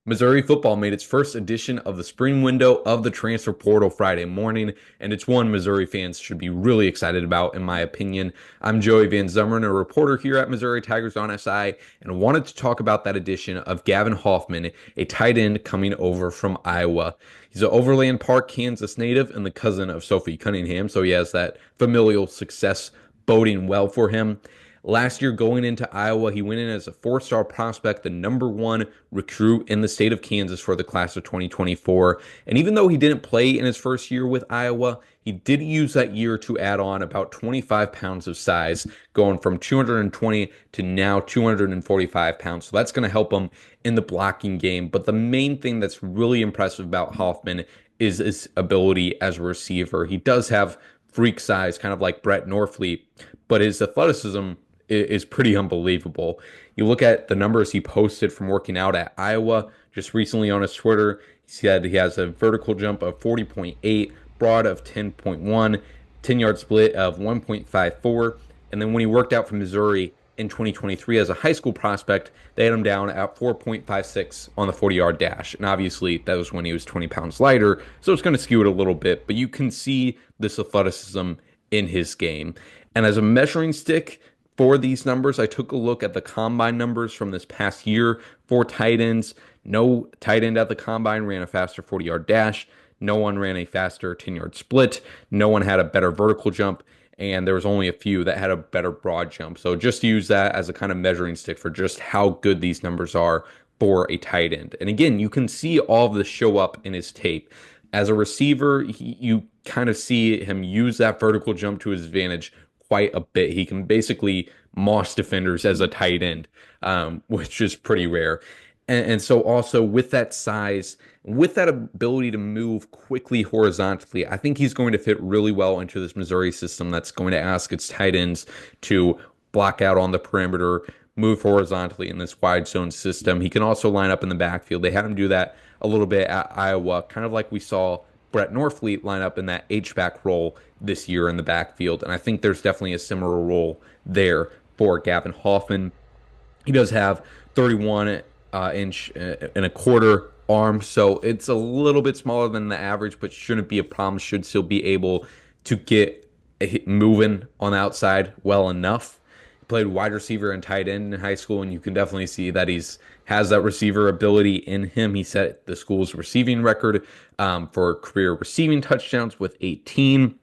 Missouri football made its first edition of the spring window of the transfer portal Friday morning, and it's one Missouri fans should be really excited about, in my opinion. I'm Joey Van Zummeren, a reporter here at Missouri Tigers on SI, and wanted to talk about that addition of Gavin Hoffman, a tight end coming over from Iowa. He's an Overland Park, Kansas native and the cousin of Sophie Cunningham, so he has that familial success boding well for him. Last year, going into Iowa, he went in as a four-star prospect, the number one recruit in the state of Kansas for the class of 2024. And even though he didn't play in his first year with Iowa, he did use that year to add on about 25 pounds of size, going from 220 to now 245 pounds. So that's going to help him in the blocking game. But the main thing that's really impressive about Hoffman is his ability as a receiver. He does have freak size, kind of like Brett Norfleet, but his athleticism is pretty unbelievable. You look at the numbers he posted from working out at Iowa just recently on his Twitter. He said he has a vertical jump of 40.8, broad of 10.1, 10-yard split of 1.54. And then when he worked out for Missouri in 2023 as a high school prospect, they had him down at 4.56 on the 40-yard dash. And obviously, that was when he was 20 pounds lighter, so it's going to skew it a little bit. But you can see this athleticism in his game. And as a measuring stick, for these numbers, I took a look at the combine numbers from this past year for tight ends. No tight end at the combine ran a faster 40-yard dash. No one ran a faster 10-yard split. No one had a better vertical jump. And there was only a few that had a better broad jump. So just use that as a kind of measuring stick for just how good these numbers are for a tight end. And again, you can see all of this show up in his tape. As a receiver, you kind of see him use that vertical jump to his advantage quite a bit. He can basically moss defenders as a tight end, which is pretty rare. And so also with that size, with that ability to move quickly horizontally, I think he's going to fit really well into this Missouri system that's going to ask its tight ends to block out on the perimeter, move horizontally in this wide zone system. He can also line up in the backfield. They had him do that a little bit at Iowa, kind of like we saw Brett Norfleet line up in that H-back role this year in the backfield. And I think there's definitely a similar role there for Gavin Hoffman. He does have 31 inch and a quarter arm, so it's a little bit smaller than the average, but shouldn't be a problem. Should still be able to get moving on the outside well enough. He played wide receiver and tight end in high school, and you can definitely see that he's has that receiver ability in him. He set the school's receiving record for career receiving touchdowns with 18.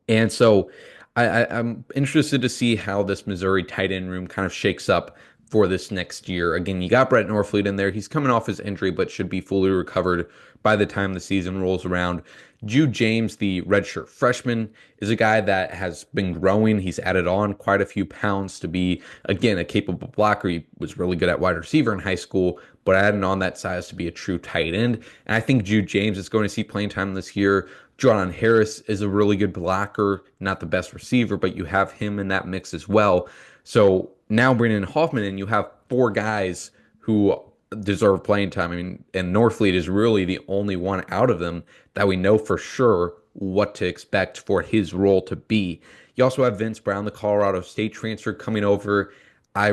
And so I'm interested to see how this Missouri tight end room kind of shakes up for this next year. Again, you got Brett Norfleet in there. He's coming off his injury, but should be fully recovered by the time the season rolls around. Jude James, the redshirt freshman, is a guy that has been growing. He's added on quite a few pounds to be, again, a capable blocker. He was really good at wide receiver in high school, but adding on that size to be a true tight end. And I think Jude James is going to see playing time this year. Jordan Harris is a really good blocker, not the best receiver, but you have him in that mix as well. So now bringing in Hoffman, and you have four guys who deserve playing time. I mean, and Norfleet is really the only one out of them that we know for sure what to expect for his role to be. You also have Vince Brown, the Colorado State transfer, coming over. I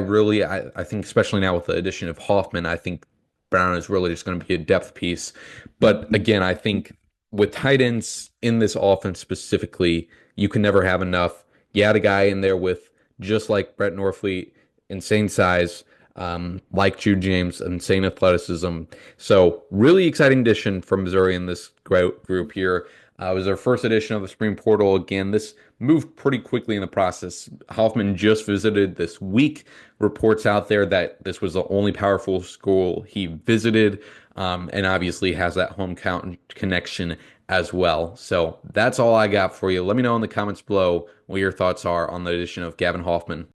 think, especially now with the addition of Hoffman, I think Brown is really just going to be a depth piece. But again, I think with tight ends in this offense specifically, you can never have enough. You had a guy in there with just like Brett Norfleet, insane size, like Jude James, insane athleticism. So really exciting addition from Missouri in this group here. It was our first edition of the spring portal. Again, this moved pretty quickly in the process. Hoffman just visited this week. Reports out there that this was the only powerful school he visited, and obviously has that hometown connection as well. So that's all I got for you. Let me know in the comments below what your thoughts are on the addition of Gavin Hoffman.